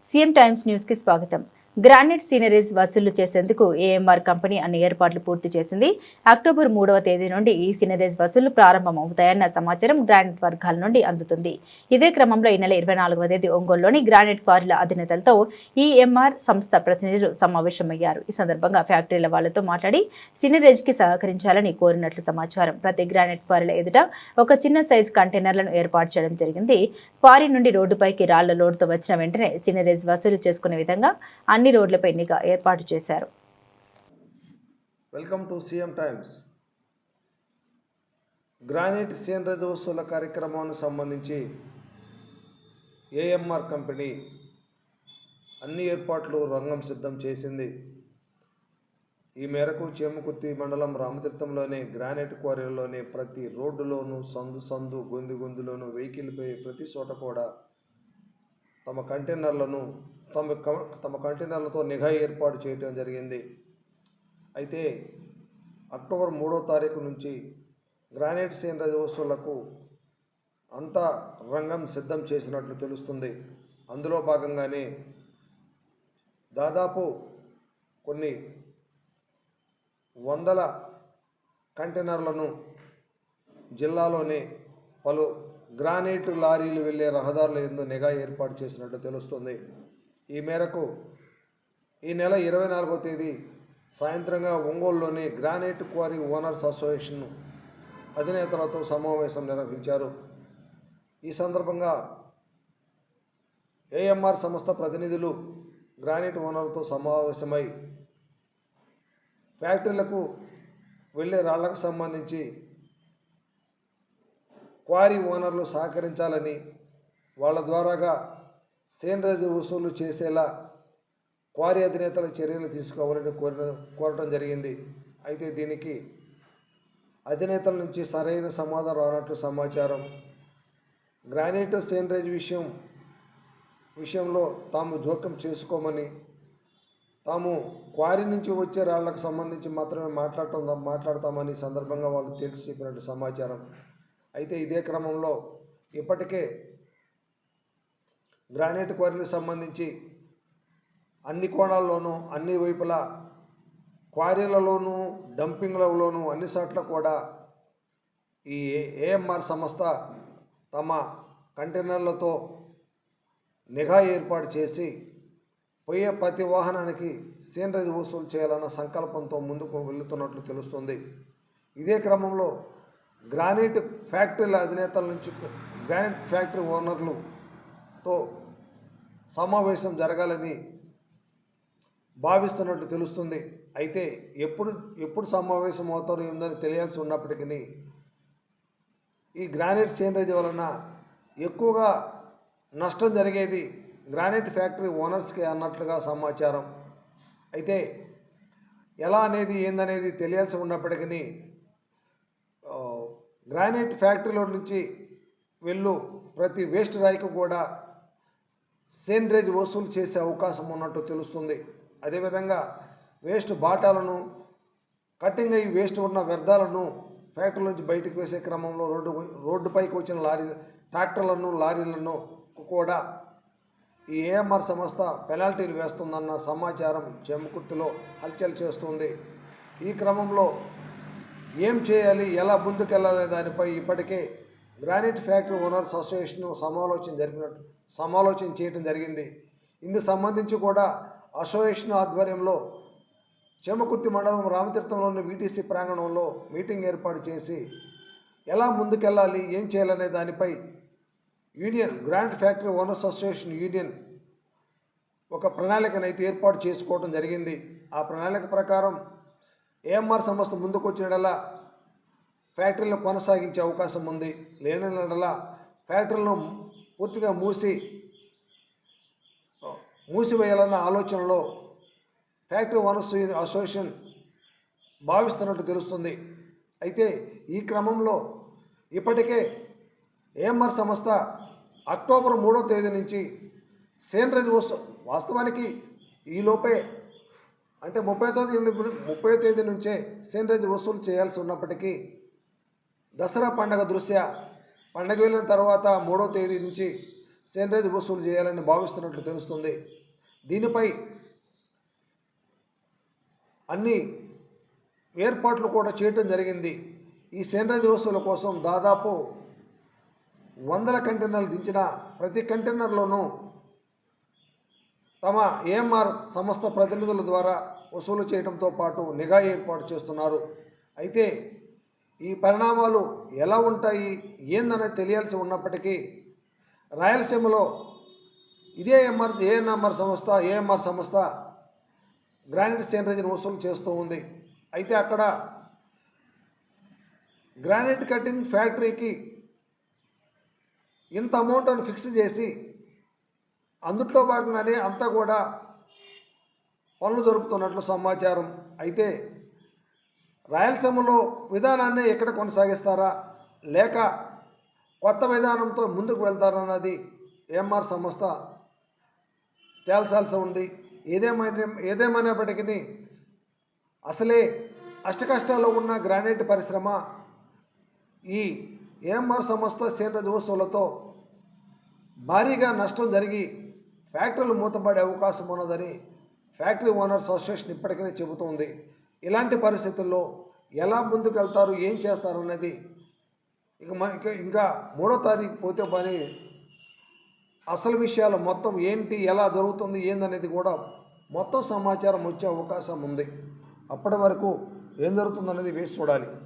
CM times news కి స్వాగతం. Granite sceneries వసూలు చేసేందుకు ఏఎంఆర్ కంపెనీ అన్ని ఏర్పాట్లు పూర్తి చేసింది. అక్టోబర్ 3వ తేదీ నుండి ఈ సీనరీస్ వసూలు ప్రారంభమవుతాయన్న సమాచారం గ్రానైట్ వర్గాల నుండి అందుతుంది. ఇదే క్రమంలో ఈ నెల 24వ తేదీ ఒంగోలులోని గ్రానైట్ క్వారీల అధినేతలతో ఈఎంఆర్ సంస్థ ప్రతినిధులు సమావేశమయ్యారు. ఈ సందర్భంగా ఫ్యాక్టరీల వాళ్లతో మాట్లాడి సీనరేజ్ కి సహకరించాలని కోరినట్లు సమాచారం. ప్రతి గ్రానైట్ క్వారీల ఎదుట ఒక చిన్న సైజు కంటైనర్లను ఏర్పాటు చేయడం జరిగింది. క్వారీ నుండి రోడ్డుపైకి రాళ్ల లోడుతో వచ్చిన వెంటనే సీనరేజ్ వసూలు చేసుకునే విధంగా అన్ని రోడ్లపై నిఘా ఏర్పాటు చేశారు. Welcome to CM Times. Granite seigniorage వసూల కార్యక్రమానికి సంబంధించి ఏఎంఆర్ కంపెనీ అన్ని ఏర్పాట్లు రంగం సిద్ధం చేసింది. ఈ మేరకు చేమకుర్తి మండలం రామతీర్థంలోని గ్రానైట్ క్వారీలోని ప్రతి రోడ్డులోనూ సందు గొంతులోనూ వెహికల్పై ప్రతి చోట కూడా తమ కంటైనర్లతో నిఘా ఏర్పాటు చేయడం జరిగింది. అయితే అక్టోబర్ 3వ తారీఖు నుంచి గ్రానైట్ సీనరేజ్ వస్తువులకు అంతా రంగం సిద్ధం చేసినట్లు తెలుస్తుంది. అందులో భాగంగానే దాదాపు కొన్ని వందల కంటైనర్లను జిల్లాలోని పలు గ్రానైట్ లారీలు వెళ్లే రహదారుల యందు నిఘా ఏర్పాటు చేసినట్టు తెలుస్తుంది. ఈ మేరకు ఈ నెల 24వ తేదీ సాయంత్రంగా ఒంగోలులోని గ్రానైట్ క్వారీ ఓనర్స్ అసోసియేషన్ అధినేతలతో సమావేశం నిర్వహించారు. ఈ సందర్భంగా ఏఎంఆర్ సంస్థ ప్రతినిధులు గ్రానైట్ ఓనర్లతో సమావేశమై ఫ్యాక్టరీలకు వెళ్ళే రాళ్లకు సంబంధించి క్వారీ ఓనర్లు సహకరించాలని, వాళ్ళ ద్వారాగా సీనరేజ్ వసూలు చేసేలా క్వారీ అధినేతల చర్యలు తీసుకోవాలని కోరటం జరిగింది. అయితే దీనికి అధినేతల నుంచి సరైన సమాధానం రానట్లు సమాచారం. గ్రానైట్ సీనరేజ్ విషయంలో తాము జోక్యం చేసుకోమని, తాము క్వారీ నుంచి వచ్చే రాళ్లకు సంబంధించి మాత్రమే మాట్లాడతామని సందర్భంగా వాళ్ళు తేల్చి చెప్పినట్టు సమాచారం. అయితే ఇదే క్రమంలో ఇప్పటికే గ్రానైట్ క్వారీలకు సంబంధించి అన్ని కోణాల్లోనూ అన్ని వైపులా క్వారీలలోనూ డంపింగ్లలోనూ అన్ని చోట్ల కూడా ఈ ఏఎంఆర్ సంస్థ తమ కంటైనర్లతో నిఘా ఏర్పాటు చేసి పోయే ప్రతి వాహనానికి సీనరేజ్ వసూలు చేయాలన్న సంకల్పంతో ముందుకు వెళుతున్నట్లు తెలుస్తుంది. ఇదే క్రమంలో గ్రానైట్ ఫ్యాక్టరీల అధినేతల నుంచి గ్రానైట్ ఫ్యాక్టరీ ఓనర్లతో సమావేశం జరగాలని భావిస్తున్నట్లు తెలుస్తుంది. అయితే ఎప్పుడు సమావేశం అవుతారో ఏందని తెలియాల్సి ఉన్నప్పటికీ ఈ గ్రానైట్ సీనరేజ్ వలన ఎక్కువగా నష్టం జరిగేది గ్రానైట్ ఫ్యాక్టరీ ఓనర్స్కి అన్నట్లుగా సమాచారం. అయితే ఎలా అనేది ఏందనేది తెలియాల్సి ఉన్నప్పటికీ గ్రానైట్ ఫ్యాక్టరీలో నుంచి ప్రతి వేస్ట్ రాయికి కూడా సీనరేజ్ వసూలు చేసే అవకాశం ఉన్నట్టు తెలుస్తుంది. అదేవిధంగా వేస్ట్ బాటాలను కటింగ్ అయ్యి వేస్ట్ ఉన్న వ్యర్థాలను ఫ్యాక్టరీ నుంచి బయటకు వేసే క్రమంలో రోడ్డుపైకి వచ్చిన ట్రాక్టర్లను లారీలను కూడా ఈ ఏఎంఆర్ సంస్థ పెనాల్టీలు వేస్తుందన్న సమాచారం చేమకుర్తిలో హల్చల్ చేస్తుంది. ఈ క్రమంలో ఏం చేయాలి, ఎలా ముందుకెళ్ళాలనే దానిపై ఇప్పటికే గ్రానైట్ ఫ్యాక్టరీ ఓనర్స్ అసోసియేషన్ సమాలోచన చేయడం జరిగింది. ఇందుకు సంబంధించి కూడా అసోసియేషన్ ఆధ్వర్యంలో చేమకుర్తి మండలం రామతీర్థంలోని వీటీసీ ప్రాంగణంలో మీటింగ్ ఏర్పాటు చేసి ఎలా ముందుకెళ్ళాలి, ఏం చేయాలనే దానిపై granite factory owners association union ఒక ప్రణాళికనైతే ఏర్పాటు చేసుకోవడం జరిగింది. ఆ ప్రణాళిక ప్రకారం ఏఎంఆర్ సంస్థ ముందుకు వచ్చినలా ఫ్యాక్టరీలను కొనసాగించే అవకాశం ఉంది. లేనిలా ఫ్యాక్టరీలను పూర్తిగా మూసివేయాలన్న ఆలోచనలో ఫ్యాక్టరీ ఓనర్స్ అసోసియేషన్ భావిస్తున్నట్టు తెలుస్తుంది. అయితే ఈ క్రమంలో ఇప్పటికే ఏఎంఆర్ సంస్థ అక్టోబర్ 3వ తేదీ నుంచి సీనరేజ్ వాస్తవానికి ఈలోపే అంటే 30వ తేదీ నుంచే సీనరేజ్ వసూలు చేయాల్సి ఉన్నప్పటికీ దసరా పండగ దృష్ట్యా పండగ వెళ్ళిన తర్వాత 3వ తేదీ నుంచి సేంద్రేజ్ వసూలు చేయాలని భావిస్తున్నట్లు తెలుస్తుంది. దీనిపై అన్ని ఏర్పాట్లు కూడా చేయటం జరిగింది. ఈ సేంద్రేజ్ వసూలు కోసం దాదాపు 100 కంటైనర్లు దించిన ప్రతి కంటైనర్లోనూ తమ ఏఎంఆర్ సంస్థ ప్రతినిధుల ద్వారా వసూలు చేయడంతో పాటు నిఘా ఏర్పాటు చేస్తున్నారు. అయితే ఈ పరిణామాలు ఎలా ఉంటాయి ఏందనేది తెలియాల్సి ఉన్నప్పటికీ రాయలసీమలో ఇదే ఏఎంఆర్ సంస్థ గ్రానైట్ సేంద్రేజ్ని వసూలు చేస్తూ ఉంది. అయితే అక్కడ గ్రానైట్ కటింగ్ ఫ్యాక్టరీకి ఇంత అమౌంట్ అని ఫిక్స్ చేసి అందుట్లో భాగంగానే అంతా కూడా పనులు జరుపుతున్నట్లు సమాచారం. అయితే రాయలసీమలో విధానాన్ని ఎక్కడ కొనసాగిస్తారా లేక కొత్త విధానంతో ముందుకు వెళ్తారన్నది ఏఎంఆర్ సంస్థ తేల్చాల్సి ఉంది. ఏదేమైనప్పటికీ అసలే అష్టకష్టాల్లో ఉన్న గ్రానైట్ పరిశ్రమ ఈ ఏఎంఆర్ సంస్థ సేంద్రేజ్ వసూలతో భారీగా నష్టం జరిగి ఫ్యాక్టరీలు మూతపడే అవకాశం ఉన్నదని ఫ్యాక్టరీ ఓనర్స్ అసోసియేషన్ ఇప్పటికీ చెబుతోంది. ఇలాంటి పరిస్థితుల్లో ఎలా ముందుకు వెళ్తారు, ఏం చేస్తారు అనేది ఇంకా 3వ తారీఖు పోతే పని అసలు విషయాలు మొత్తం ఏంటి, ఎలా జరుగుతుంది ఏందనేది కూడా మొత్తం సమాచారం వచ్చే అవకాశం ఉంది. అప్పటి వరకు ఏం జరుగుతుందనేది వేసి చూడాలి.